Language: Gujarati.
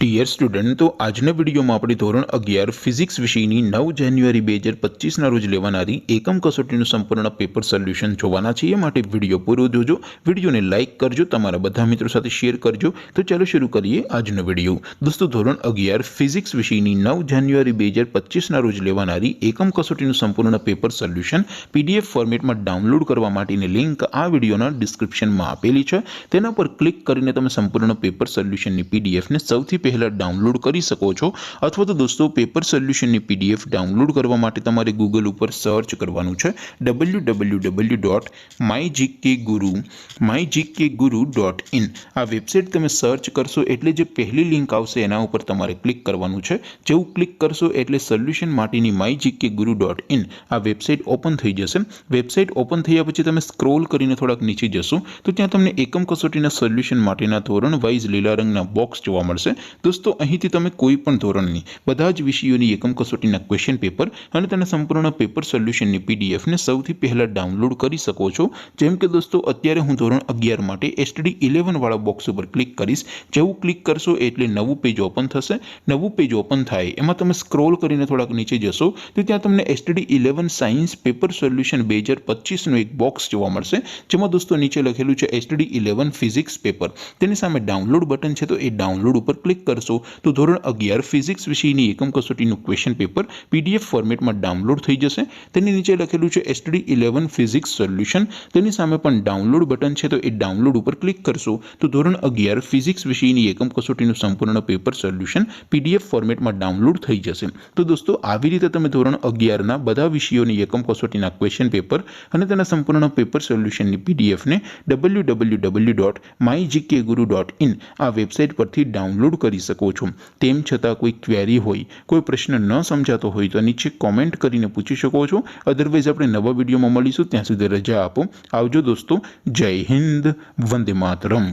ડિયર સ્ટુડન્ટ, તો આજના વિડીયોમાં આપણે ધોરણ 11 ફિઝિક્સ વિષયની 9 જાન્યુઆરી 2025ના રોજ લેવાનારી એકમ કસોટીનું સંપૂર્ણ પેપર સોલ્યુશન જોવાના છીએ। માટે વિડીયો પૂરો જોજો, વિડીયોને લાઇક કરજો, તમારા બધા મિત્રો સાથે શેર કરજો। તો ચાલો શરૂ કરીએ આજનો વિડીયો। દોસ્તો, ધોરણ 11 ફિઝિક્સ વિષયની 9 જાન્યુઆરી 2025ના રોજ લેવાનારી એકમ કસોટીનું સંપૂર્ણ પેપર સોલ્યુશન પીડીએફ ફોર્મેટમાં ડાઉનલોડ કરવા માટેની લિંક આ વિડીયોના ડિસ્ક્રિપ્શનમાં આપેલી છે। તેના પર ક્લિક કરીને તમે સંપૂર્ણ પેપર સોલ્યુશનની પીડીએફને સૌથી પહેલા ડાઉનલોડ કરી શકો છો। અથવા તો દોસ્તો, પેપર સોલ્યુશનની પીડીએફ ડાઉનલોડ કરવા માટે તમારે ગૂગલ ઉપર સર્ચ કરવાનું છે www.mygkguru.in। આ વેબસાઇટ તમે સર્ચ કરશો એટલે જે પહેલી લિંક આવશે એના ઉપર તમારે ક્લિક કરવાનું છે। જેવું ક્લિક કરશો એટલે સોલ્યુશન માટેની mygkguru.in આ વેબસાઇટ ઓપન થઈ જશે। વેબસાઇટ ઓપન થયા પછી તમે સ્ક્રોલ કરીને થોડાક નીચે જશો તો ત્યાં તમને એકમ કસોટીના સોલ્યુશન માટેના ધોરણ વાઇઝ લીલા રંગના બોક્સ જોવા મળશે। દોસ્તો, અહીંથી તમે કોઈ પણ ધોરણની બધા જ વિષયોની એકમ કસોટીના ક્વેશ્ચન પેપર અને તેના સંપૂર્ણ પેપર સોલ્યુશનની પીડીએફને સૌથી પહેલા ડાઉનલોડ કરી શકો છો। જેમ કે દોસ્તો, અત્યારે હું ધોરણ 11 માટે STD 11 વાળા બોક્સ ઉપર ક્લિક કરીશ। જેવું ક્લિક કરશો એટલે નવું પેજ ઓપન થશે। નવું પેજ ઓપન થાય એમાં તમે સ્ક્રોલ કરીને થોડાક નીચે જશો તો ત્યાં તમને STD 11 સાયન્સ પેપર સોલ્યુશન 2025નું એક બોક્સ જોવા મળશે, જેમાં દોસ્તો નીચે લખેલું છે STD 11 ફિઝિક્સ પેપર। તેની સામે ડાઉનલોડ બટન છે, તો એ ડાઉનલોડ ઉપર ક્લિક કરશો તો ધોરણ 11 ફિઝિક્સ વિષયની એકમ કસોટીનું ક્વેશ્ચન પેપર પીડીએફ ફોર્મેટમાં ડાઉનલોડ થઈ જશે। તેની નીચે લખેલું છે STD 11 ફિઝિક્સ સોલ્યુશન, તેની સામે પણ ડાઉનલોડ બટન છે, તો એ ડાઉનલોડ ઉપર ક્લિક કરશો તો ધોરણ 11 ફિઝિક્સ વિષયની એકમ કસોટીનું સંપૂર્ણ પેપર સોલ્યુશન પીડીએફ ફોર્મેટમાં ડાઉનલોડ થઈ જશે। તો દોસ્તો, આવી રીતે તમે ધોરણ 11ના બધા વિષયોની એકમ કસોટીના ક્વેશ્ચન પેપર અને તેના સંપૂર્ણ પેપર સોલ્યુશનની પીડીએફને www.mygkguru.in આ વેબસાઇટ પરથી ડાઉનલોડ કરી શકો છો। તેમ છતાં કોઈ ક્વેરી હોય, કોઈ પ્રશ્ન ન સમજાતો હોય તો નીચે કોમેન્ટ કરીને પૂછી શકો છો। અધરવાઇઝ આપણે નવા વિડીયોમાં મળીશું, ત્યાં સુધી રજા આપો। આવજો દોસ્તો, જય હિન્દ, વંદે માતરમ।